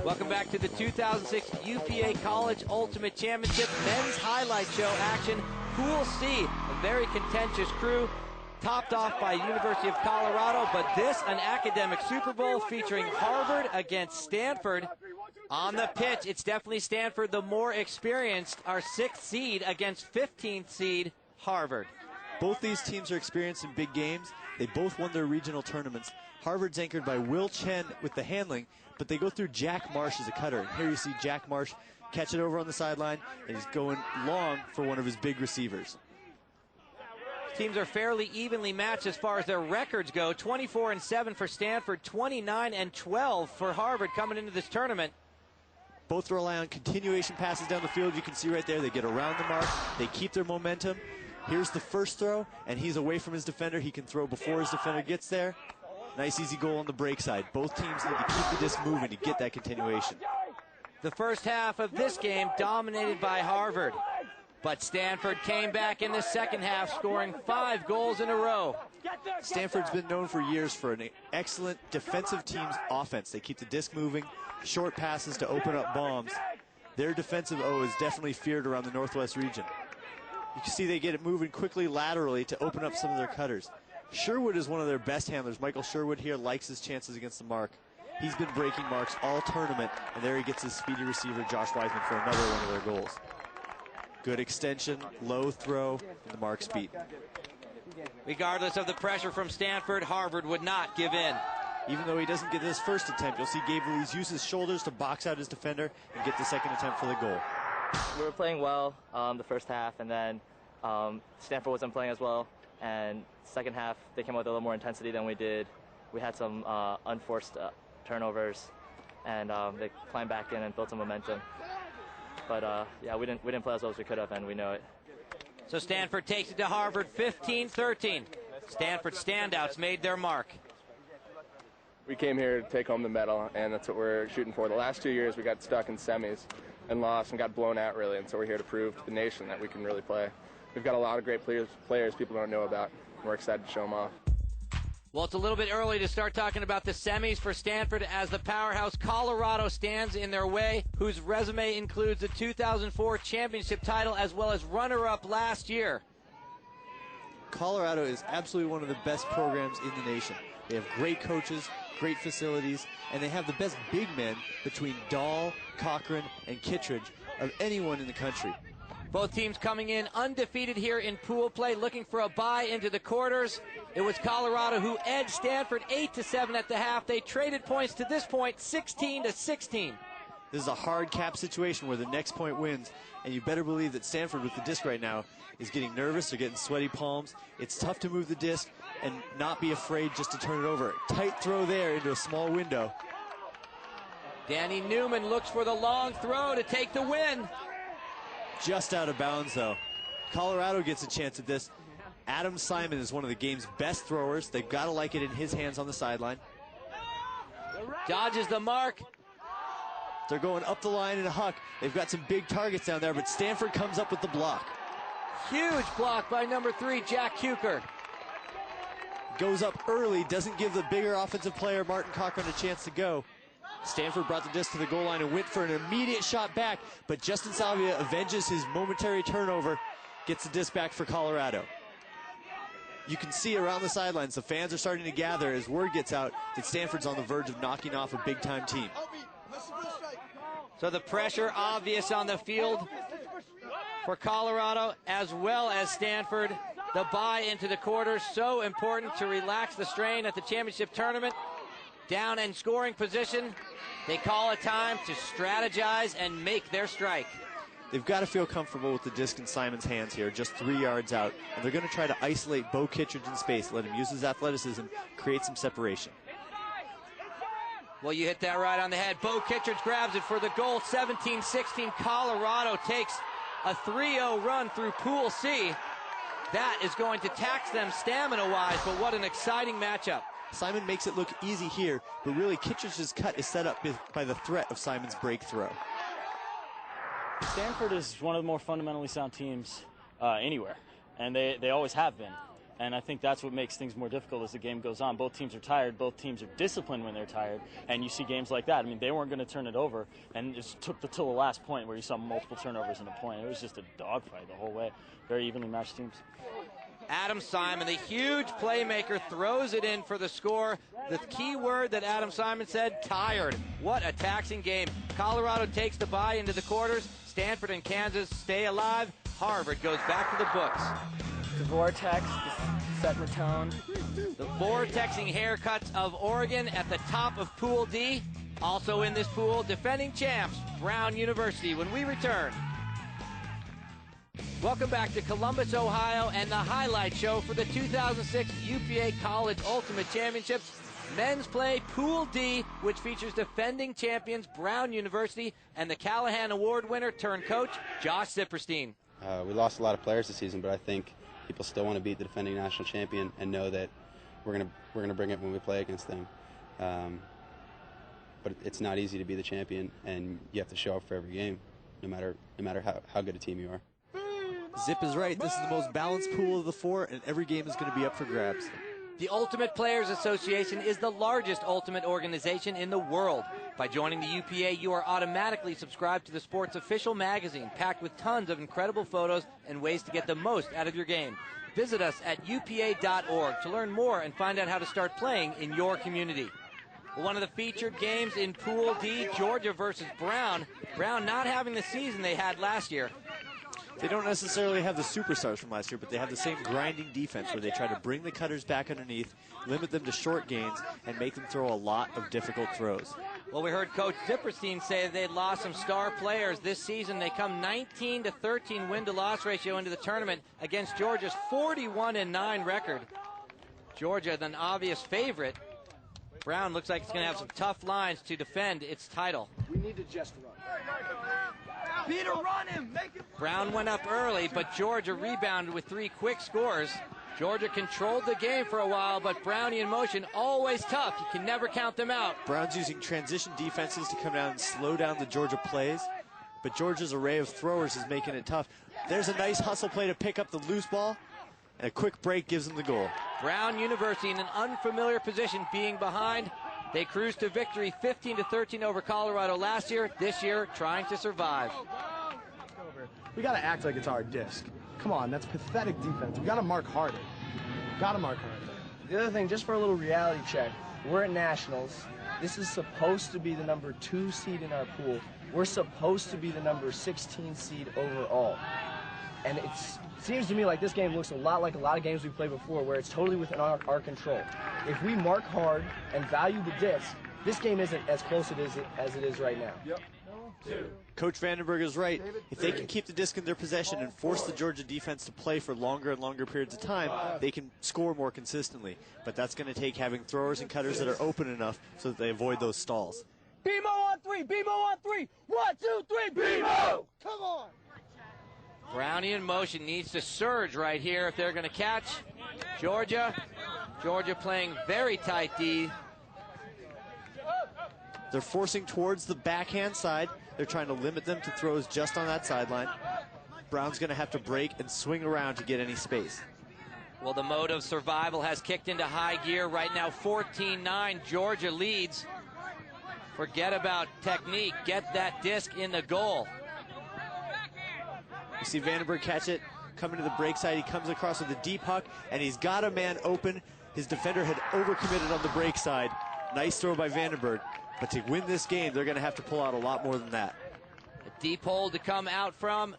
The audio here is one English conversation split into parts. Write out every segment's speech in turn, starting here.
Welcome back to the 2006 UPA College Ultimate Championship men's highlight show action. Pool C, a very contentious crew, topped off by University of Colorado, but this an academic Super Bowl featuring Harvard against Stanford. On the pitch, it's definitely Stanford, the more experienced, our 6th seed against 15th seed Harvard. Both these teams are experienced in big games. They both won their regional tournaments. Harvard's anchored by Will Chen with the handling, but they go through Jack Marsh as a cutter. And here you see Jack Marsh catch it over on the sideline, and he's going long for one of his big receivers. Teams are fairly evenly matched as far as their records go. 24-7 for Stanford, 29-12 for Harvard coming into this tournament. Both rely on continuation passes down the field. You can see right there, they get around the mark, they keep their momentum. Here's the first throw, and he's away from his defender. He can throw before his defender gets there. Nice easy goal on the break side. Both teams need to keep the disc moving to get that continuation. The first half of this game dominated by Harvard, but Stanford came back in the second half, scoring 5 goals in a row. Stanford's been known for years for an excellent defensive team's offense. They keep the disc moving, short passes to open up bombs. Their defensive O is definitely feared around the Northwest region. You can see they get it moving quickly laterally to open up some of their cutters. Sherwood is one of their best handlers. Michael Sherwood here likes his chances against the mark. He's been breaking marks all tournament, and there he gets his speedy receiver, Josh Wiseman, for another one of their goals. Good extension, low throw, and the mark's beat. Regardless of the pressure from Stanford, Harvard would not give in. Even though he doesn't get this first attempt, you'll see Gabe Louise use his shoulders to box out his defender and get the second attempt for the goal. We were playing well the first half, and then Stanford wasn't playing as well. And second half, they came out with a little more intensity than we did. We had some unforced turnovers, and they climbed back in and built some momentum. But yeah, we didn't play as well as we could have, and we know it. So Stanford takes it to Harvard, 15-13. Stanford standouts made their mark. We came here to take home the medal, and that's what we're shooting for. The last 2 years, we got stuck in semis and lost and got blown out, really, and so we're here to prove to the nation that we can really play. We've got a lot of great players people don't know about. We're excited to show them off. Well, it's a little bit early to start talking about the semis for Stanford as the powerhouse Colorado stands in their way, whose resume includes the 2004 championship title as well as runner-up last year. Colorado is absolutely one of the best programs in the nation. They have great coaches, great facilities, and they have the best big men between Dahl, Cochran, and Kittredge of anyone in the country. Both teams coming in undefeated here in pool play, looking for a bye into the quarters. It was Colorado who edged Stanford 8-7 at the half. They traded points to this point, 16-16. This is a hard cap situation where the next point wins, and you better believe that Stanford with the disc right now is getting nervous. They're getting sweaty palms. It's tough to move the disc and not be afraid just to turn it over. Tight throw there into a small window. Danny Newman looks for the long throw to take the win. Just out of bounds, though. Colorado gets a chance at this. Adam Simon is one of the game's best throwers. They've got to like it in his hands on the sideline. Dodges the mark. They're going up the line in a huck. They've got some big targets down there, but Stanford comes up with the block. Huge block by number 3, Jack Kuker. Goes up early, doesn't give the bigger offensive player, Martin Cochran, a chance to go. Stanford brought the disc to the goal line and went for an immediate shot back, but Justin Salvia avenges his momentary turnover, gets the disc back for Colorado. You can see around the sidelines, the fans are starting to gather as word gets out that Stanford's on the verge of knocking off a big-time team. So the pressure obvious on the field for Colorado as well as Stanford. The bye into the quarters, so important to relax the strain at the championship tournament. Down in scoring position, they call it time to strategize and make their strike. They've got to feel comfortable with the disc in Simon's hands here, just 3 yards out. And they're going to try to isolate Bo Kittredge in space, let him use his athleticism, create some separation. Well, you hit that right on the head. Bo Kittredge grabs it for the goal. 17-16. Colorado takes a 3-0 run through Pool C. That is going to tax them stamina-wise, but what an exciting matchup. Simon makes it look easy here, but really Kittredge's cut is set up by the threat of Simon's break throw. Stanford is one of the more fundamentally sound teams anywhere, and they always have been. And I think that's what makes things more difficult as the game goes on. Both teams are tired. Both teams are disciplined when they're tired. And you see games like that. I mean, they weren't going to turn it over. And it just took till the last point where you saw multiple turnovers in a point. It was just a dogfight the whole way. Very evenly matched teams. Adam Simon, the huge playmaker, throws it in for the score. The key word that Adam Simon said, tired. What a taxing game. Colorado takes the bye into the quarters. Stanford and Kansas stay alive. Harvard goes back to the books. The vortex, setting the tone. The vortexing haircuts of Oregon at the top of Pool D. Also in this pool, defending champs, Brown University, when we return. Welcome back to Columbus, Ohio, and the highlight show for the 2006 UPA College Ultimate Championship. Men's play Pool D, which features defending champions Brown University and the Callahan Award winner turned coach Josh Zipperstein. We lost a lot of players this season, but I think people still want to beat the defending national champion and know that we're gonna bring it when we play against them. But it's not easy to be the champion, and you have to show up for every game, no matter how good a team you are. Zip is right. This is the most balanced pool of the four, and every game is going to be up for grabs. The Ultimate Players Association is the largest ultimate organization in the world. By joining the UPA, you are automatically subscribed to the sport's official magazine, packed with tons of incredible photos and ways to get the most out of your game. Visit us at upa.org to learn more and find out how to start playing in your community. One of the featured games in Pool D, Georgia versus Brown. Brown not having the season they had last year. They don't necessarily have the superstars from last year, but they have the same grinding defense where they try to bring the cutters back underneath, limit them to short gains, and make them throw a lot of difficult throws. Well, we heard Coach Zipperstein say they lost some star players this season. They come 19-13 win-to-loss ratio into the tournament against Georgia's 41-9 record. Georgia, the obvious favorite. Brown looks like it's going to have some tough lines to defend its title. We need to just run. Peter, run him! Brown went up early, but Georgia rebounded with 3 quick scores. Georgia controlled the game for a while, but Brownie in motion, always tough. You can never count them out. Brown's using transition defenses to come down and slow down the Georgia plays, but Georgia's array of throwers is making it tough. There's a nice hustle play to pick up the loose ball, and a quick break gives them the goal. Brown University in an unfamiliar position, being behind. They cruised to victory 15-13 over Colorado last year. This year, trying to survive. We got to act like it's our disc. Come on, that's pathetic defense. We got to mark harder. Got to mark harder. The other thing, just for a little reality check, we're at Nationals. This is supposed to be the number 2 seed in our pool. We're supposed to be the number 16 seed overall. And it seems to me like this game looks a lot like a lot of games we played before, where it's totally within our control. If we mark hard and value the disc, this game isn't as close as it is right now. Yep. Coach Vandenberg is right. If they can keep the disc in their possession and force the Georgia defense to play for longer and longer periods of time, they can score more consistently. But that's going to take having throwers and cutters that are open enough so that they avoid those stalls. BMO on 3! BMO on 3! 1, 2, 3! BMO! Come on! Brownie in motion needs to surge right here if they're going to catch Georgia. Georgia playing very tight D. They're forcing towards the backhand side. They're trying to limit them to throws just on that sideline. Brown's going to have to break and swing around to get any space. Well, the mode of survival has kicked into high gear. Right now, 14-9, Georgia leads. Forget about technique. Get that disc in the goal. You see Vandenberg catch it, coming to the break side. He comes across with a deep huck, and he's got a man open. His defender had overcommitted on the break side. Nice throw by Vandenberg. But to win this game, they're going to have to pull out a lot more than that. A deep hole to come out from.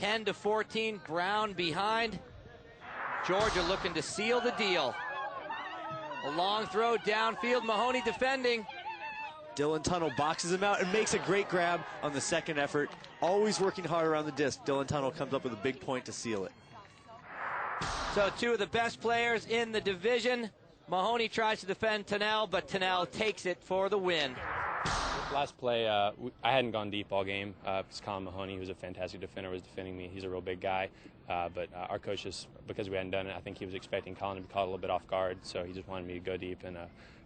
10-14, Brown behind. Georgia looking to seal the deal. A long throw downfield, Mahoney defending. Dylan Tunnel boxes him out and makes a great grab on the second effort. Always working hard around the disc. Dylan Tunnel comes up with a big point to seal it. So 2 of the best players in the division. Mahoney tries to defend Tunnell, but Tunnell takes it for the win. Last play, I hadn't gone deep all game. It's Colin Mahoney, who's a fantastic defender, was defending me. He's a real big guy. But our coach, just because we hadn't done it, I think he was expecting Colin to be caught a little bit off guard. So he just wanted me to go deep. And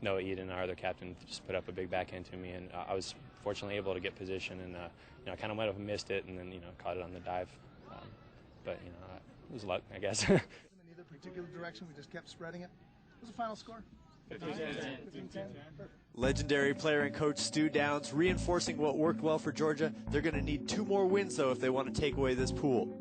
Noah Eden, our other captain, just put up a big backhand to me. And I was fortunately able to get position. And, I kind of might have missed it and then, caught it on the dive. But, it was luck, I guess. particular direction. We just kept spreading it. What was the final score? 15-10. Legendary player and coach Stu Downs reinforcing what worked well for Georgia. They're going to need 2 more wins, though, if they want to take away this pool.